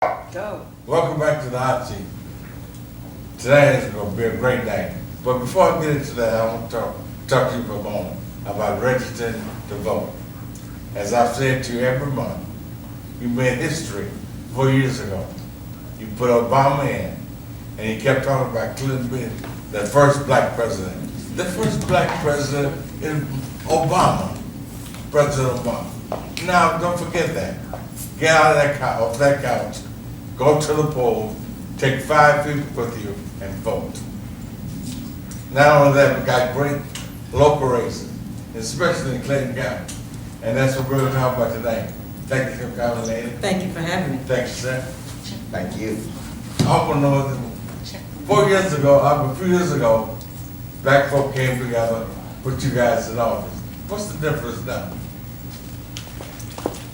Go. Welcome back to the hot seat. Today is going to be a great day. But before I get into that, I want to talk to you for a moment about registering to vote. As I've said to you every month, you made history 4 years ago. You put Obama in, and he kept talking about Clinton being the first black president. The first black president is Obama, President Obama. Now, don't forget that. Get out of that couch, off that couch, go to the polls, take 5 people with you, and vote. Not only that, we got great local races, especially in Clayton County. And that's what we're going to talk about today. Thank you for coming, lady. Thank you for having me. Thank you, sir. Thank you. I want to know, 4 years ago, a few years ago, black folk came together, put you guys in office. What's the difference now?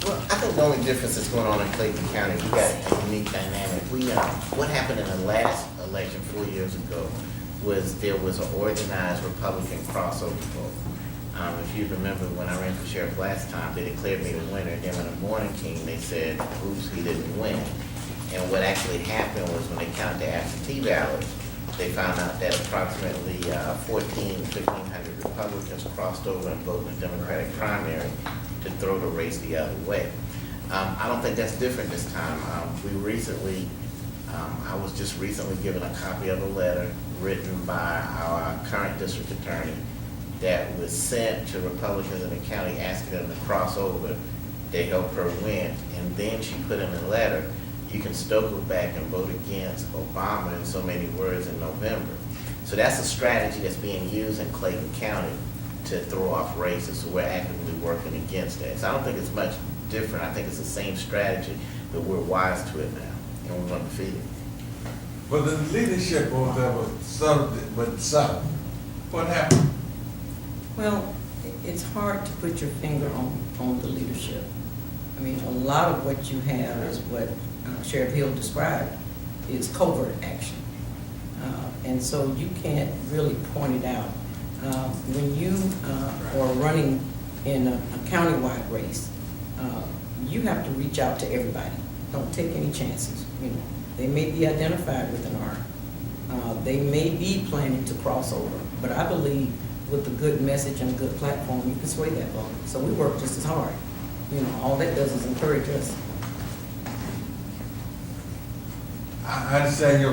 Well, I think the only difference that's going on in Clayton County, we got a unique dynamic. What happened in the last election 4 years ago was there was an organized Republican crossover vote. If you remember when I ran for sheriff last time, they declared me the winner. Then when the morning came, they said, oops, he didn't win. And what actually happened was when they counted the absentee ballots, they found out that approximately 1,500 Republicans crossed over and voted in the Democratic primary to throw the race the other way. I don't think that's different this time. I was just recently given a copy of a letter written by our current district attorney that was sent to Republicans in the county asking them to cross over to help her win. And then she put in a letter, you can still go back and vote against Obama in so many words in November. So that's a strategy that's being used in Clayton County to throw off races, so we're actively working against that. So I don't think it's much different. I think it's the same strategy, but we're wise to it now, and we want to defeat it. But the leadership over there was South. What happened? Well, it's hard to put your finger on the leadership. I mean, a lot of what you have is what Sheriff Hill described is covert action. And so you can't really point it out. When you are running in a countywide race, you have to reach out to everybody. Don't take any chances. You know, they may be identified with an R. They may be planning to cross over, but I believe with a good message and a good platform, you can sway that vote. So we work just as hard. You know, all that does is encourage us. I understand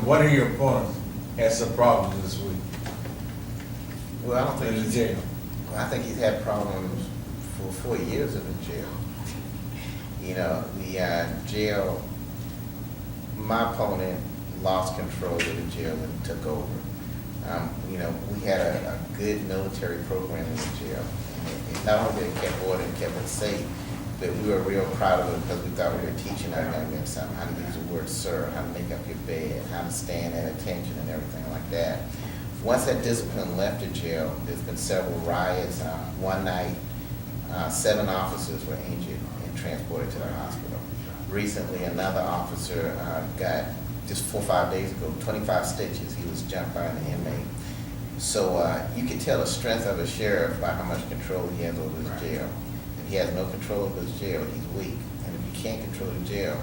one of your opponents had some problems this week Well, I don't think in the jail. I think he's had problems for 4 years in the jail. You know, the jail, my opponent lost control of the jail and took over. You know, we had a good military program in the jail. And not only did it kept order and kept it safe, but we were real proud of it because we thought we were teaching our young men something, how to use the word sir, how to make up your bed, how to stand at attention and everything like that. Once that discipline left the jail, there's been several riots. One night, 7 officers were injured and transported to the hospital. Recently, another officer got, just 4 or 5 days ago, 25 stitches. He was jumped by an inmate. So you can tell the strength of a sheriff by how much control he has over his jail. If he has no control over his jail, he's weak. And if you can't control the jail,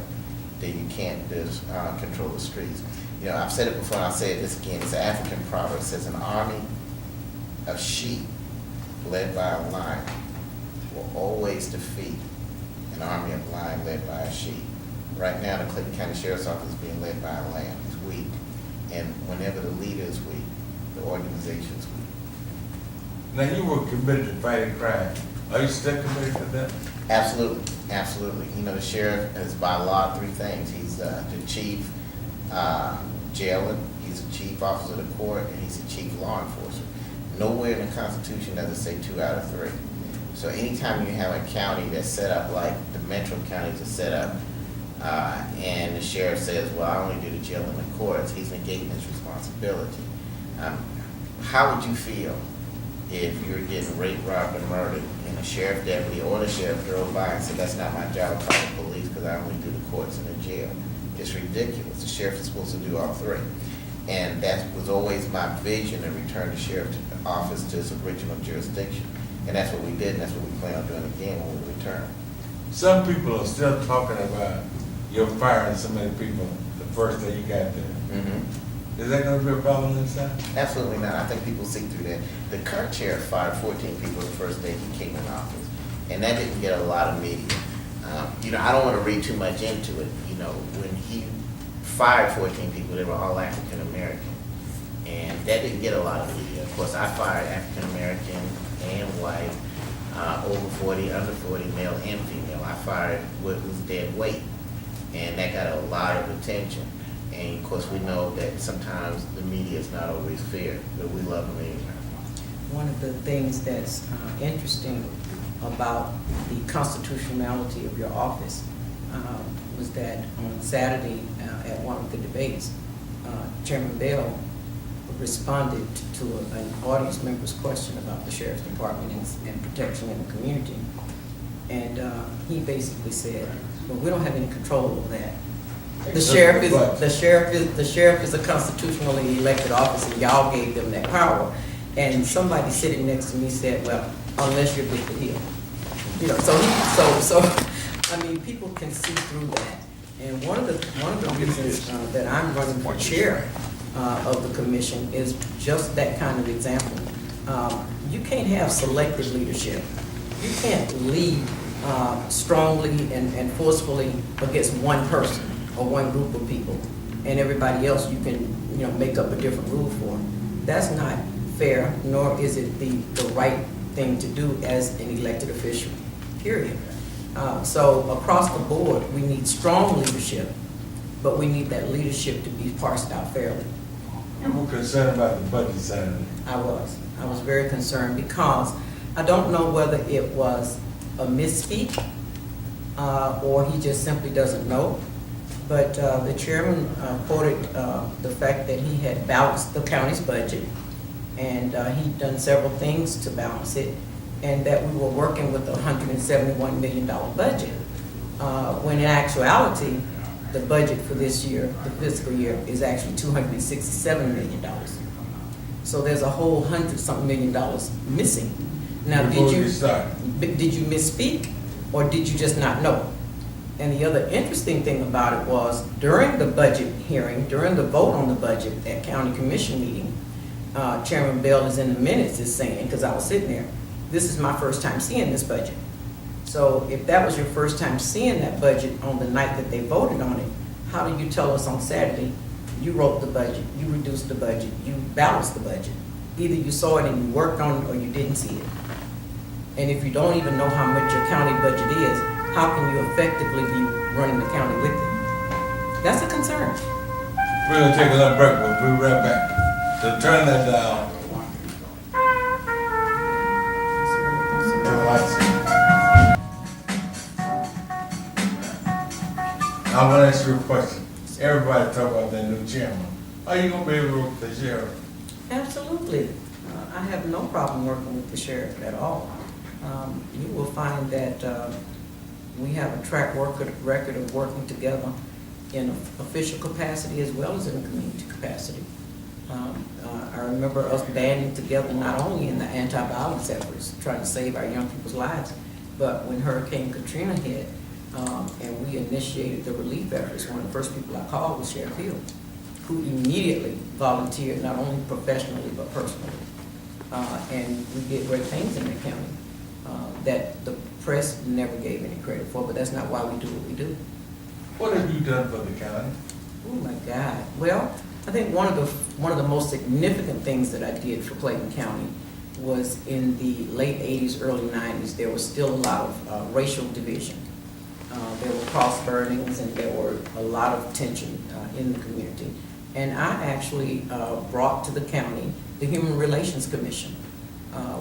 then you can't just control the streets. You know, I've said it before and I'll say it this again. It's an African proverb. It says an army of sheep led by a lion will always defeat an army of lions led by a sheep. Right now, the Clayton County Sheriff's Office is being led by a lamb. It's weak. And whenever the leader is weak, the organization is weak. Now, you were committed to fighting crime. Are you still committed to that? Absolutely, absolutely. You know, the sheriff is by law 3 things. He's the chief jailer, he's the chief officer of the court, and he's the chief law enforcer. Nowhere in the Constitution does it say 2 out of 3. So anytime you have a county that's set up like the metro counties are set up, and the sheriff says, well, I only do the jail and the courts, he's negating his responsibility. How would you feel if you were getting raped, robbed, and murdered, and the sheriff deputy or the sheriff drove by and said, that's not my job, I'll call the police because I only do the courts and the jail? It's ridiculous. The sheriff is supposed to do all 3. And that was always my vision, to return the sheriff's office to its original jurisdiction. And that's what we did, and that's what we plan on doing again when we return. Some people are still talking about you're firing so many people the first day you got there. Mm-hmm. Is that gonna be a problem inside? Absolutely not. I think people see through that. The current chair fired 14 people the first day he came in office, and that didn't get a lot of media. I don't want to read too much into it. When he fired 14 people, they were all African American, and that didn't get a lot of media. Of course, I fired African American and white, over 40, under 40, male and female. I fired what was dead weight, and that got a lot of attention. And of course, we know that sometimes the media is not always fair, but we love them anyway. One of the things that's interesting about the constitutionality of your office was that on Saturday at one of the debates, Chairman Bell responded to an audience member's question about the Sheriff's Department and protection in the community. And he basically said, well, we don't have any control over that. The sheriff is a constitutionally elected office, and y'all gave them that power. And somebody sitting next to me said, well, unless you're Victor Hill. So I mean, people can see through that. And one of the reasons that I'm running for chair of the commission is just that kind of example. You can't have selective leadership. You can't lead strongly and forcefully against one person or one group of people, and everybody else you can make up a different rule for. That's not fair, nor is it the right thing to do as an elected official, period. So across the board, we need strong leadership, but we need that leadership to be parsed out fairly. You were concerned about the budget Saturday. I was very concerned because I don't know whether it was a misspeak or he just simply doesn't know. But the chairman quoted the fact that he had balanced the county's budget, and he'd done several things to balance it, and that we were working with a $171 million budget. When in actuality, the budget for this year, the fiscal year, is actually $267 million. So there's a whole $100-something million missing. Now, Before did you start. you misspeak, or did you just not know? And the other interesting thing about it was during the budget hearing, during the vote on the budget at county commission meeting, Chairman Bell is in the minutes is saying, because I was sitting there, this is my first time seeing this budget. So if that was your first time seeing that budget on the night that they voted on it, how do you tell us on Saturday, you wrote the budget, you reduced the budget, you balanced the budget? Either you saw it and you worked on it, or you didn't see it. And if you don't even know how much your county budget is, how can you effectively be running the county with it? That's a concern. We're gonna take a little break, but we'll be right back. So turn that down. I want to ask you a question. Everybody talk about that new chairman. Are you gonna be able to work with the sheriff? Absolutely. I have no problem working with the sheriff at all. You will find that we have a track record of working together in an official capacity as well as in a community capacity. I remember us banding together not only in the anti-violence efforts, trying to save our young people's lives, but when Hurricane Katrina hit and we initiated the relief efforts, one of the first people I called was Sheriff Hill, who immediately volunteered, not only professionally but personally. And we did great things in the county that the press never gave any credit for, but that's not why we do what we do. What have you done for the county? Oh my God. Well, I think one of the most significant things that I did for Clayton County was in the late 80s, early 90s, there was still a lot of racial division. There were cross burnings and there were a lot of tension in the community. And I actually brought to the county the Human Relations Commission.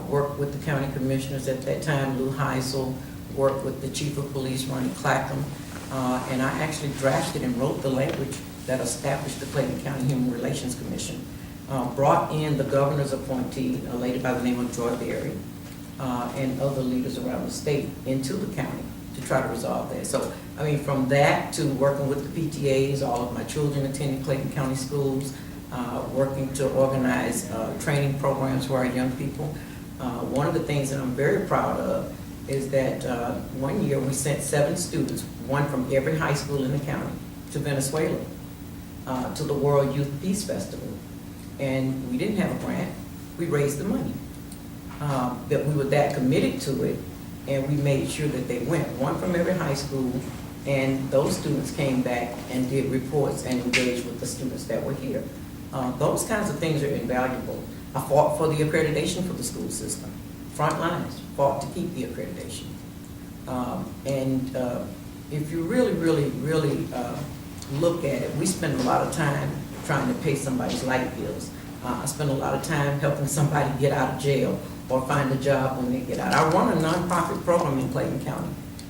Worked with the county commissioners at that time, Lou Heisel, worked with the chief of police, Ronnie Clackham, and I actually drafted and wrote the language that established the Clayton County Human Relations Commission. Brought in the governor's appointee, a lady by the name of Joy Berry, and other leaders around the state into the county to try to resolve that. So, I mean, from that to working with the PTAs, all of my children attending Clayton County schools, working to organize training programs for our young people. One of the things that I'm very proud of is that one year we sent 7 students, one from every high school in the county, to Venezuela, to the World Youth Peace Festival. And we didn't have a grant, we raised the money. That we were that committed to it, and we made sure that they went, one from every high school, and those students came back and did reports and engaged with the students that were here. Those kinds of things are invaluable. I fought for the accreditation for the school system. Front lines, fought to keep the accreditation. If you really look at it, we spend a lot of time trying to pay somebody's light bills. I spend a lot of time helping somebody get out of jail or find a job when they get out. I run a nonprofit program in Clayton County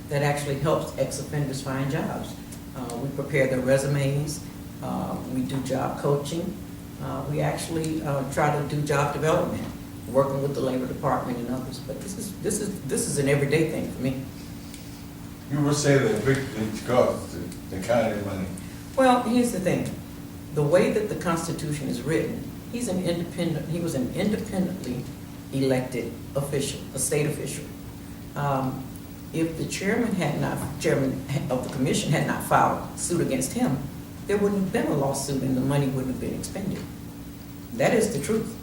that actually helps ex-offenders find jobs. We prepare their resumes, we do job coaching, we actually try to do job development, working with the Labor Department and others. But this is an everyday thing for me. You would say that victory costs the county money. Well, here's the thing. The way that the Constitution is written, he was an independently elected official, a state official. If the chairman of the commission had not filed suit against him, there wouldn't have been a lawsuit and the money wouldn't have been expended. That is the truth.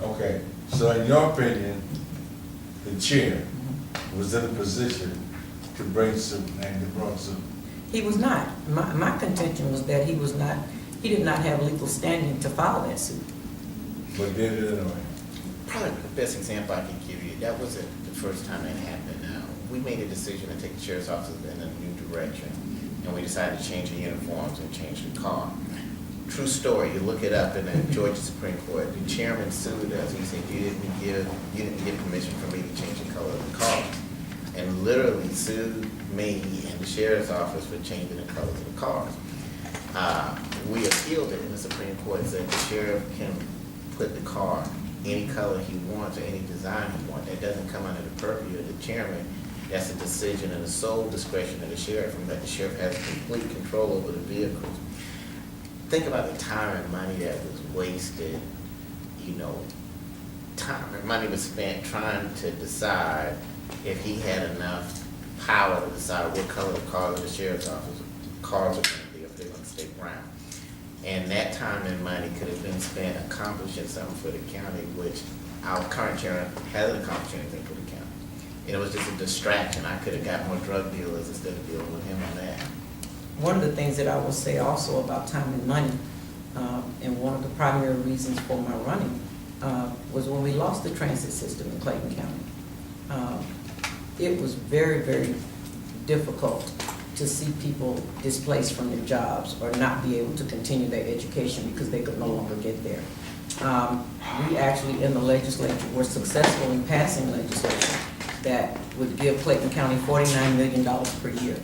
Okay, so in your opinion, the chair was in a position to bring suit and he brought suit? He was not. My contention was that he did not have legal standing to file that suit. But did it anyway? Probably the best example I can give you, that wasn't the first time that happened. We made a decision to take the sheriff's office in a new direction, and we decided to change the uniforms and change the car. True story, you look it up in the Georgia Supreme Court, the chairman sued us. He said, you didn't give permission for me to change the color of the car. And literally sued me and the sheriff's office for changing the colors of the cars. We appealed it, and the Supreme Court said the sheriff can put the car any color he wants or any design he wants. That doesn't come under the purview of the chairman. That's a decision and the sole discretion of the sheriff, and that the sheriff has complete control over the vehicles. Think about the time and money that was wasted, time and money was spent trying to decide if he had enough power to decide what color the cars of the sheriff's office cars are going to be if they're going to stay brown. And that time and money could have been spent accomplishing something for the county, which our current chairman hasn't accomplished anything for the county. And it was just a distraction. I could have got more drug dealers instead of dealing with him on that. One of the things that I will say also about time and money, and one of the primary reasons for my running, was when we lost the transit system in Clayton County. It was very difficult to see people displaced from their jobs or not be able to continue their education because they could no longer get there. We actually in the legislature were successful in passing legislation that would give Clayton County $49 million per year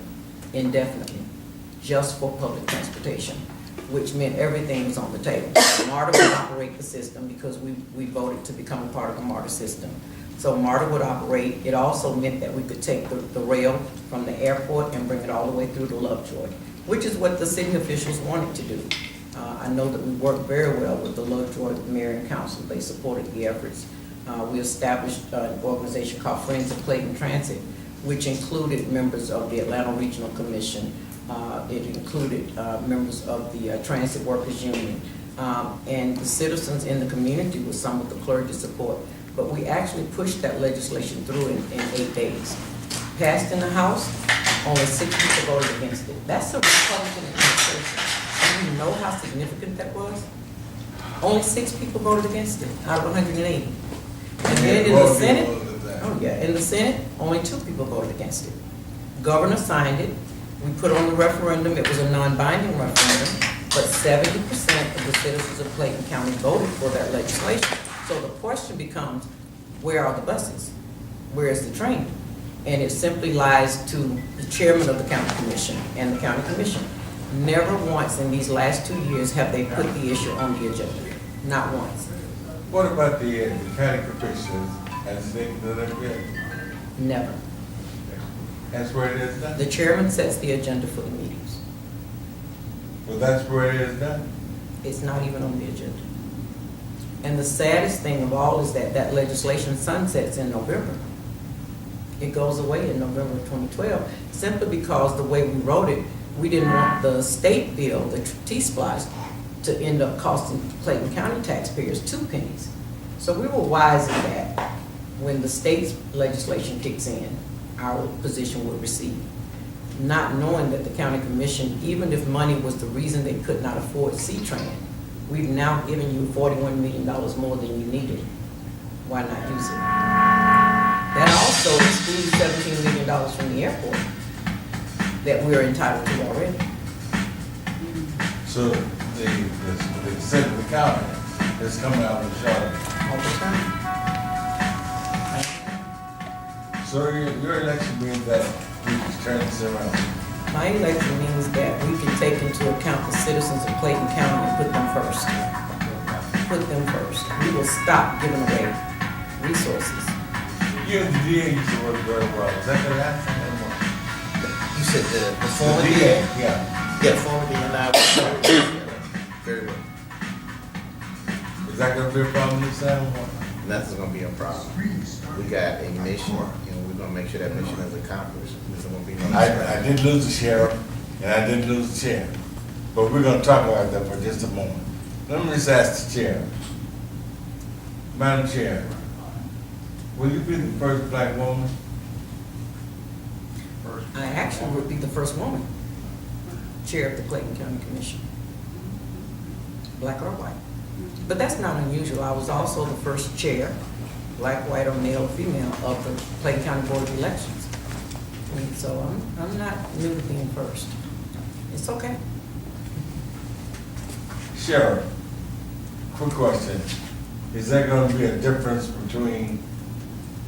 indefinitely just for public transportation, which meant everything was on the table. MARTA would operate the system because we voted to become a part of the MARTA system. So MARTA would operate. It also meant that we could take the rail from the airport and bring it all the way through to Lovejoy, which is what the city officials wanted to do. I know that we worked very well with the Lovejoy Mayor and Council. They supported the efforts. We established an organization called Friends of Clayton Transit, which included members of the Atlanta Regional Commission. It included members of the Transit Workers Union, and the citizens in the community with some of the clergy support. But we actually pushed that legislation through in 8 days. Passed in the House, only 6 people voted against it. That's a Republican administration. Do you know how significant that was? Only 6 people voted against it out of 180. And then in the Senate, in the Senate, only 2 people voted against it. Governor signed it. We put on the referendum. It was a non-binding referendum, but 70% of the citizens of Clayton County voted for that legislation. So the question becomes, where are the buses? Where is the train? And it simply lies to the chairman of the county commission and the county commission. Never once in these last 2 years have they put the issue on the agenda. Not once. What about the county commissioners? Has they done that yet? Never. That's where it is done? The chairman sets the agenda for the meetings. Well, that's where it is done? It's not even on the agenda. And the saddest thing of all is that that legislation sunsets in November. It goes away in November of 2012, simply because the way we wrote it, we didn't want the state bill, the T-Splice, to end up costing Clayton County taxpayers 2 pennies. So we were wise in that when the state's legislation kicks in, our position would recede. Not knowing that the county commission, even if money was the reason they could not afford C-Tran, we've now given you $41 million more than you needed. Why not use it? That also excludes $17 million from the airport that we're entitled to already. So the city of the county is coming out with a short. All the time. So your election means that we can turn this around. My election means that we can take into account the citizens of Clayton County and put them first. Put them first. We will stop giving away resources. You and the DA used to work very well. Is that gonna happen anymore? You said the former The DA? Yeah. Yeah, former DA and I work very well. Is that gonna be a problem this time? Nothing's gonna be a problem. We got a mission, and we're gonna make sure that mission is accomplished. There's gonna be no. I did lose the sheriff, and I did lose the chair. But we're gonna talk about that for just a moment. Let me just ask the chair. Madam Chair, will you be the first black woman? I actually would be the first woman chair of the Clayton County Commission, black or white. But that's not unusual. I was also the first chair, black, white, or male, or female, of the Clayton County Board of Elections. And so I'm not new to being first. It's okay. Sheriff, quick question. Is there gonna be a difference between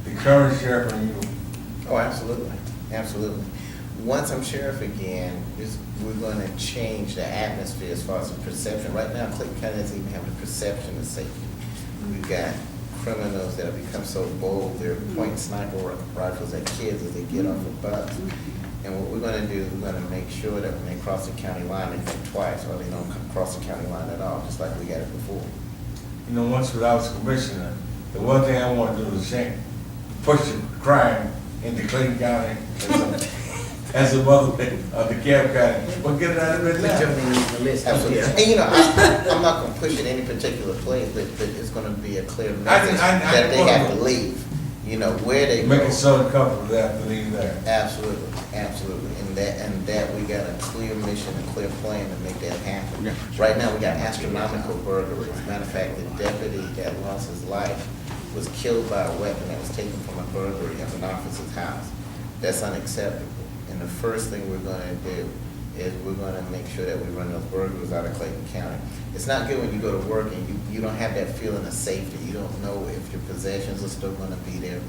the current sheriff and you? Oh, absolutely, absolutely. Once I'm sheriff again, we're gonna change the atmosphere as far as the perception. Right now, Clayton County doesn't even have the perception of safety. We've got criminals that have become so bold, they're pointing sniper rifles at kids as they get off the bus. And what we're gonna do is we're gonna make sure that when they cross the county line, they think twice, or they don't cross the county line at all, just like we had it before. You know, once when I was commissioner, the one thing I want to do is push the crime into Clayton County as a mother of the Camp County. But get it out of it Put now. your name on the list. Absolutely. Yeah. And you know, I'm not gonna push it any particular place, but it's gonna be a clear message that they have to leave. You know, where they Make go. it so uncomfortable they have to leave there. Absolutely, absolutely. And that we got a clear mission, a clear plan to make that happen. Right now, we got astronomical burglaries. Matter of fact, the deputy that lost his life was killed by a weapon that was taken from a burglary of an officer's house. That's unacceptable. And the first thing we're gonna do is we're gonna make sure that we run those burglars out of Clayton County. It's not good when you go to work and you don't have that feeling of safety. You don't know if your possessions are still gonna be there.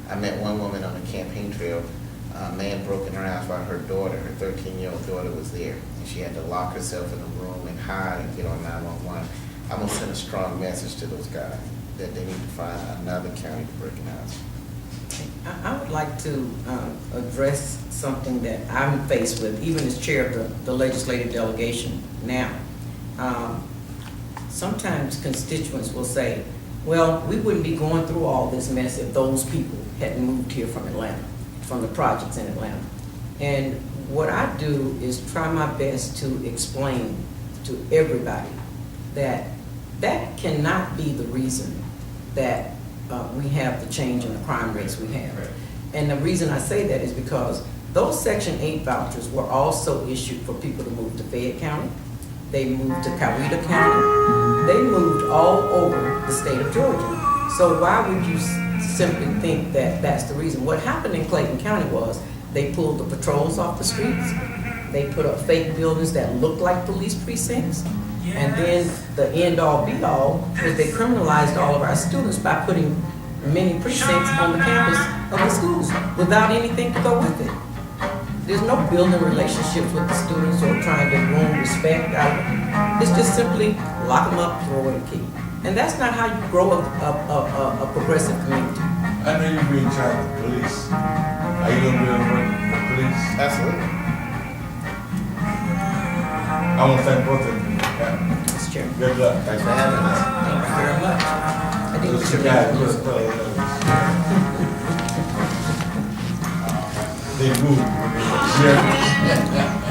I met one woman on the campaign trail. A man broke in her house while her daughter, her 13-year-old daughter, was there. And she had to lock herself in a room and hide and get on 911. I'm gonna send a strong message to those guys that they need to find another county to break in house. I would like to address something that I'm faced with, even as chair of the legislative delegation now. Sometimes constituents will say, well, we wouldn't be going through all this mess if those people hadn't moved here from Atlanta, from the projects in Atlanta. And what I do is try my best to explain to everybody that that cannot be the reason that we have the change in the crime rates we have. And the reason I say that is because those Section 8 vouchers were also issued for people to move to Fayette County. They moved to Coweta County. They moved all over the state of Georgia. So why would you simply think that that's the reason? What happened in Clayton County was they pulled the patrols off the streets. They put up fake buildings that looked like police precincts. And then the end-all be-all was they criminalized all of our students by putting many precincts on the campus of the schools without anything to go with it. There's no building relationships with the students or trying to groom respect. It's just simply lock them up, throw away the key. And that's not how you grow a progressive community. I know you'll be in charge of the police. Are you gonna be able to work with the police? Absolutely. I want to thank both of you. Mr. Chairman. Good luck. Thanks for having us. Thank you very much. I think we Mr. should Guy, leave. just, they moved when they were sheriff.